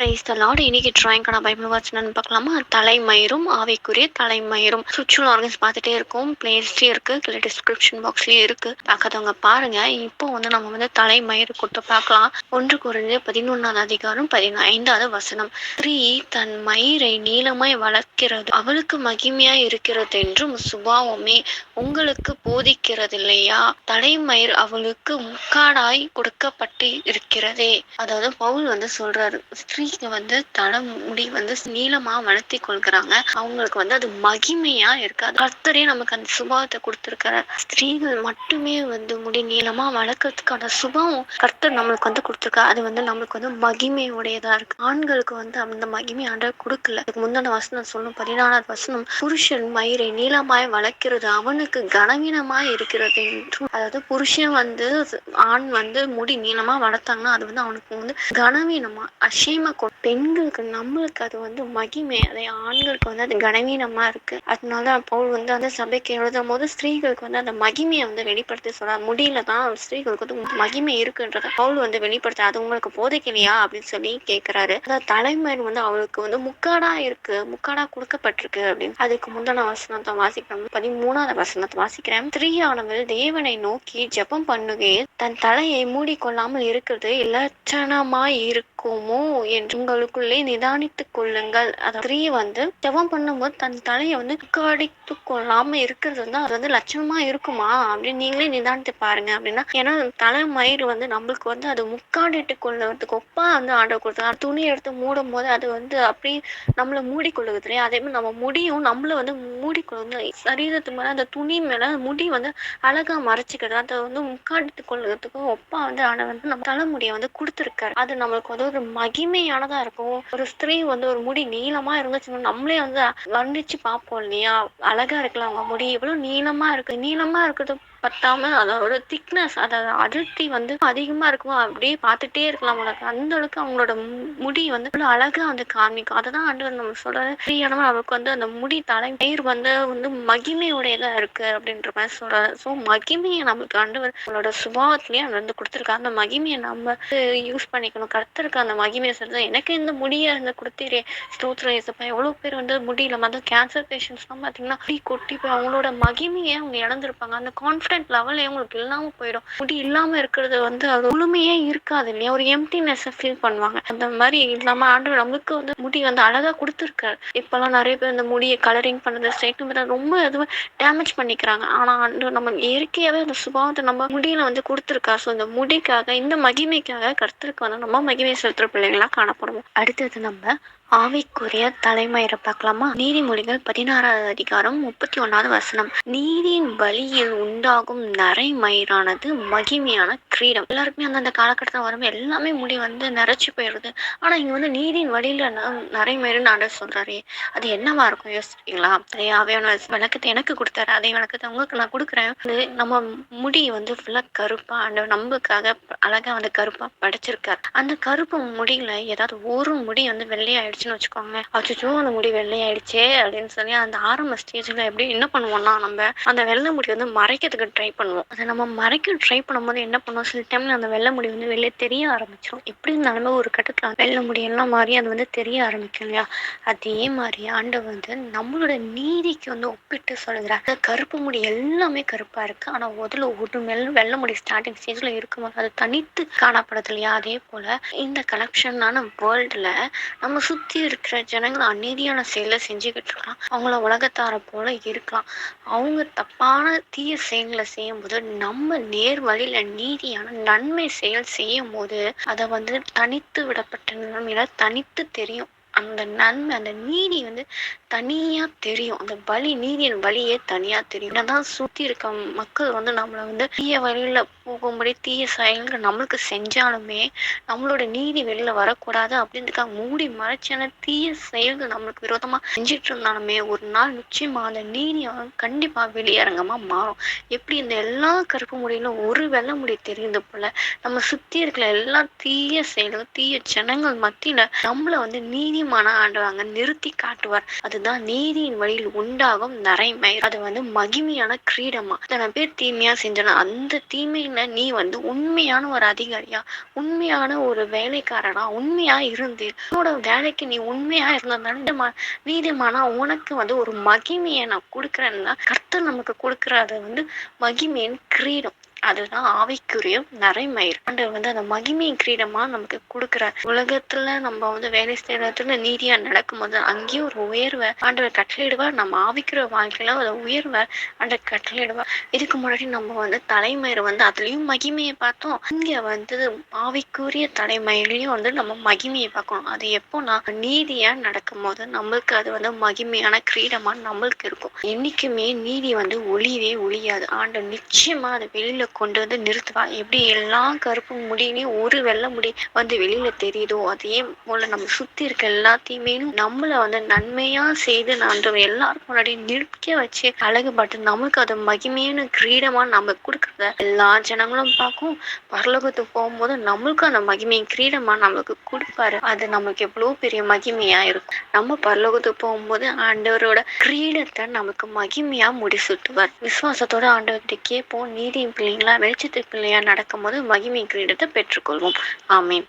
Praise the Lord. இன்னைக்கு டிராயிங்கான Bible வசனம் பார்க்கலாமா? தலைமயிரும் ஆவிக்குரிய தலைமயிரும் சுற்றுலா ஆர்கன்ஸ் பார்த்துட்டே இருக்கும். பிளேலிஸ்ட்லயே இருக்கு, கீழே டிஸ்கிரிப்ஷன் பாக்ஸ்லயே இருக்கு, பார்க்காதவங்க பாருங்க. இப்போ நம்ம தலைமயிறு கொடுத்து பார்க்கலாம். 1 கொரிந்தியர் 11 அதிகாரம் 15 வசனம். ஸ்திரீ தன் மயிரை நீளமாய் வளர்க்கிறது அவளுக்கு மகிமையாய் இருக்கிறது என்றும் சுபாவமே உங்களுக்கு போதிக்கிறதில்லையா? தலைமயிர் அவளுக்கு முக்காடாய் கொடுக்கப்பட்டு இருக்கிறதே. அதாவது பவுல் சொல்றாரு, ஸ்திரீக்கு தலைமுடி நீளமா வளர்த்தி கொள்கிறாங்க, அவங்களுக்கு அது மகிமையா இருக்காது. கர்த்தரே நமக்கு அந்த சுபாவத்தை கொடுத்திருக்கிற ஸ்திரீகள் மட்டுமே முடி நீளமா வளர்க்கறதுக்கான சுபாவம் கர்த்தர் நம்மளுக்கு கொடுத்திருக்காரு. அது நம்மளுக்கு மகிமை உடையதா இருக்கு. ஆண்களுக்கு அந்த மகிமை ஆண்டவர் கொடுக்கல. அதுக்கு முந்தின வசனம் சொல்லும், 14வது வசனம், புருஷன் மயிரை நீளமாய் வளர்க்கிறது அவனுக்கு கனவீனமாய் இருக்கிறது என்றும். அதாவது புருஷன் ஆண் முடி நீளமா வளர்த்தாங்கன்னா அது அவனுக்கு கனவீனமா அஷேமா. பெண்களுக்கு நம்மளுக்கு அது மகிமை, அதை ஆண்களுக்கு அது கனவீனமா இருக்கு. அதனால பவுல் அந்த சபைக்கு எழுதும் போது ஸ்திரீகளுக்கு அந்த மகிமையை வெளிப்படுத்தி சொல்றாரு. முடியல தான் ஸ்திரீகளுக்கு மகிமை இருக்குன்றத பவுல் வெளிப்படுத்த, அது உங்களுக்கு போதைக்கலையா அப்படின்னு சொல்லி கேட்கிறாரு. அதாவது தலைமயிர் அவளுக்கு முக்காடா இருக்கு, முக்காடா கொடுக்கப்பட்டிருக்கு அப்படின்னு. அதுக்கு முந்தின வசனத்தை வாசிக்கிறோம், 13வது வசனத்தை வாசிக்கிறேன். ஸ்திரீயானவள் தேவனை நோக்கி ஜெபம் பண்ணுகையில் தன் தலையை மூடிக்கொள்ளாமல் இருக்கிறது இலட்சணமாய் இருக்குமோ என்று உங்களுக்குள்ளே நிதானித்துக் கொள்ளுங்கள். ஸ்திரீ ஜெபம் பண்ணும்போது தன் தலையை முக்காடித்து கொள்ளாம இருக்கிறது அது லட்சணமா இருக்குமா அப்படின்னு நீங்களே நிதானித்து பாருங்க அப்படின்னா. ஏன்னா தலைமயிர் நம்மளுக்கு அது முக்காடிட்டு கொள்ளுறதுக்கு ஒப்பா ஆண்டவர் கொடுத்தாரு. துணி எடுத்து மூடும் போது அது அப்படி நம்மளை மூடிக்கொள்ளுது இல்லையா? அதே மாதிரி நம்ம முடியும் நம்மள மூடிக்கொள்ளுது. சரீரத்து மேல அந்த துணி மேல முடி அழகா மறைச்சிக்கிறது, அதை முக்காடித்து கொள்ளுறதுக்கு ஒப்பா ஆண்டவர் நம்ம தலைமுடியை கொடுத்துருக்காரு. அது நம்மளுக்கு ஒரு மகிமையானதா இருக்கும். ஒரு ஸ்திரீ ஒரு முடி நீளமா இருந்துச்சுன்னா நம்மளே வர்ணிச்சு பார்ப்போம் இல்லையா? அழகா இருக்கலாம், அவங்க முடி எவ்வளவு நீளமா இருக்கு. நீளமா இருக்கிறது பத்தாம அதோட திக்னஸ், அதாவது அடர்த்தி அதிகமா இருக்குமோ, அப்படியே பார்த்துட்டே இருக்கலாம். உனக்கு அந்த அளவுக்கு அவங்களோட முடி அழகா காமிக்கும். அததான் ஆண்டவர் நம்ம சொல்றாரு, ஸ்திரீயானவள் அவளுக்கு அந்த முடி தலைமயிர் மகிமையுடையதா இருக்கு அப்படின்ற மாதிரி சொல்றாரு. ஸோ மகிமையை நமக்கு ஆண்டவர் அவளோட சுபாவத்திலேயே கொடுத்துருக்காரு. அந்த மகிமையை நம்ம யூஸ் பண்ணிக்கணும். கர்த்தருக்கு அந்த மகிமையை சொல்றது, எனக்கு இந்த முடிய கொடுத்தீரே ஸ்தோத்திரம் ஏசப்பா. எவ்வளவு பேர் முடியல, அது கேன்சர் பேஷண்ட்ஸ் எல்லாம் பாத்தீங்கன்னா முடி கொட்டி போய் அவங்களோட மகிமையை அவங்க இழந்திருப்பாங்க. அந்த கான்ஃபிடன்ட் லெவலே உங்களுக்கு இல்லாம போயிடும். முடி இல்லாம இருக்கிறது அது முழுமையே இருக்காது இல்லையா? ஒரு எம்டினஸ் ஃபீல் பண்ணுவாங்க. அந்த மாதிரி இல்லாம ஆண்டவர் நம்மளுக்கு முடி அழகா கொடுத்துருக்காரு. இப்பெல்லாம் நிறைய பேர் இந்த முடியை கலரிங் பண்ணது, ஸ்ட்ரைட்னிங் ரொம்ப எதுவும் டேமேஜ் பண்ணிக்கிறாங்க. ஆனா நம்ம இயற்கையாவே அந்த சுபாவத்தை நம்ம முடியில கொடுத்துருக்கா. ஸோ இந்த முடிக்காக, இந்த மகிமைக்காக கர்த்தருக்கு நம்ம மகிமை செலுத்துற பிள்ளைங்களா காணப்படுவோம். அடுத்தது நம்ம ஆவிக்குரிய தலைமயிரை பார்க்கலாமா? நீதிமொழிகள் 16வது அதிகாரம் 31வது வசனம். நீதியின் வழியில் உண்டாகும் நரைமயிரானது மகிமையான கிரீடம். எல்லாருக்குமே அந்த காலகட்டத்தில் வரும் எல்லாமே முடி நிறைச்சு போயிடுது. ஆனா இங்க நீதியின் வழியில நரைமயிறுன்னு ஆண்டவர் சொல்றாரு. அது என்னவா இருக்கும் யோசிச்சிருக்கீங்களா? அவையான விளக்கத்தை எனக்கு கொடுத்தாரு, அதே விளக்கத்தை உங்களுக்கு நான் கொடுக்குறேன். நம்ம முடி ஃபுல்லா கருப்பா ஆண்டவர் நம்மளுக்காக அழகா கருப்பா படைச்சிருக்காரு. அந்த கருப்பு முடியில ஏதாவது ஒரு முடி வெள்ளையாயிடுச்சுன்னு வச்சுக்கோங்க, அச்சோ அந்த முடி வெள்ளையாயிடுச்சே அப்படின்னு சொல்லி அந்த ஆரம்ப ஸ்டேஜ்ல எப்படி என்ன பண்ணுவோம்னா, நம்ம அந்த வெள்ளை முடி மறைக்கிறதுக்கு ட்ரை பண்ணுவோம். அதை நம்ம மறைக்க ட்ரை பண்ணும்போது என்ன பண்ணுவோம், சில டைம்ல அந்த வெள்ளை முடி வெளியே தெரிய ஆரம்பிச்சிடும். எப்படி இருந்தாலுமே ஒரு கட்டத்துல வெள்ளை முடி எல்லாம் மாறி அது தெரிய ஆரம்பிக்கும் இல்லையா? அதே மாதிரி ஆண்டவர் நம்மளோட நீதிக்கு ஒப்பிட்டு சொல்லுகிறார். அந்த கருப்பு முடி எல்லாமே கருப்பா இருக்கு, ஆனா முதல்ல ஒரு வெள்ளை முடி ஸ்டார்டிங் ஸ்டேஜ்ல இருக்கும்போது அது தனித்து காணப்படுது இல்லையா? அதே போல இந்த கலெக்ஷனான வேர்ல்டுல நம்ம சுத்தி இருக்கிற ஜனங்கள் அநீதியான செயலை செஞ்சுக்கிட்டு இருக்கலாம். அவங்கள உலகத்தார போல இருக்கலாம். அவங்க தப்பான தீய செயல்களை செய்யும் போது நம்ம நேர் வழியில நீதியான நன்மை செயல் செய்யும் போது அதை தனித்து விடப்பட்ட நிலைமையில தனித்து தெரியும். அந்த நன்மை, அந்த நீதி தனியா தெரியும். அந்த வழி, நீதியின் வழியே தனியா தெரியும். என்னதான் சுத்தி இருக்க மக்கள் நம்மள தீய வழியில போகும்படி தீய செயல்கள் நம்மளுக்கு செஞ்சாலுமே நம்மளோட நீதி வெளியில வரக்கூடாது அப்படின்றதுக்காக மூடி மறைச்சான தீய செயல்கள் நம்மளுக்கு விரோதமா செஞ்சுட்டு இருந்தாலுமே ஒரு நாள் நிச்சயமா அந்த நீதி கண்டிப்பா வெளியரங்கமா மாறும். எப்படி இந்த எல்லா கருப்பு முடியிலும் ஒரு வெள்ளை முடி தெரியுது போல நம்ம சுத்தி இருக்கிற எல்லா தீய செயல்கள், தீய ஜனங்கள் மத்தியில நம்மள நீதி நிச்சயமான ஆண்டவர் அங்க நிறுத்தி காட்டுவார். அதுதான் நீதியின் வழியில் உண்டாகும் நரைமயிர். அது மகிமையான கிரீடமா. இத்தனை பேர் தீமையா செஞ்சனா அந்த தீமையில நீ உண்மையான ஒரு அதிகாரியா, உண்மையான ஒரு வேலைக்காரனா உண்மையா இருந்து உன்னோட வேலைக்கு நீ உண்மையா இருந்ததுனால நீதிமானா உனக்கு ஒரு மகிமையை நான் கொடுக்குறேன்னா கர்த்தர் நமக்கு கொடுக்கறது மகிமையின் கிரீடம். அதுதான் ஆவிக்குரிய நரைமயிர். ஆண்டவர் அந்த மகிமையின் கிரீடமா நமக்கு கொடுக்கிறார். உலகத்துல நம்ம வேலை செய்யறதுல நீதியா நடக்கும்போது அங்கேயும் ஒரு உயர்வை ஆண்டவர் கட்டளையிடுவார். நம்ம ஆவிக்குரிய வாழ்க்கையில ஒரு உயர்வை ஆண்டவர் கட்டளையிடுவார். இதுக்கு முன்னாடி நம்ம தலைமயிர் அதுலயும் மகிமையை பார்த்தோம். இங்க ஆவிக்குரிய தலைமயிலையும் நம்ம மகிமையை பார்க்கணும். அது எப்போனா நீதியா நடக்கும் போது நம்மளுக்கு அது மகிமையான கிரீடமா நம்மளுக்கு இருக்கும். என்னைக்குமே நீதி ஒளியவே ஒளியாது. ஆண்டவர் நிச்சயமா அதை வெளியில கொண்டு நிறுத்துவா. எப்படி எல்லா கருப்பு முடியிலையும் ஒரு வெள்ளை முடி வெளியில தெரியுதோ அதே போல நம்ம சுத்தி இருக்க எல்லாத்தையுமே நம்மள நன்மையா செய்து ஆண்டவர் எல்லாருக்கும் முன்னாடி நிற்க வச்சு அழகுபட்டு நமக்கு அது மகிமையான கிரீடமா நம்ம கொடுக்கறத எல்லா ஜனங்களும் பார்க்கும். பரலோகத்துக்கு போகும்போது நம்மளுக்கும் அந்த மகிமையின் கிரீடமா நம்மளுக்கு கொடுப்பாரு. அது நமக்கு எவ்வளவு பெரிய மகிமையா இருக்கும். நம்ம பரலோகத்துக்கு போகும்போது ஆண்டவரோட கிரீடத்தை நமக்கு மகிமையா முடிசூட்டுவார். விசுவாசத்தோட ஆண்டவர்கிட்ட கேட்போம். நீதியின் பிள்ளைங்களா வெளிச்சத்து பிள்ளையா நடக்கும் போது மகிமை கிரீடத்தை பெற்றுக்கொள்வோம். ஆமென்.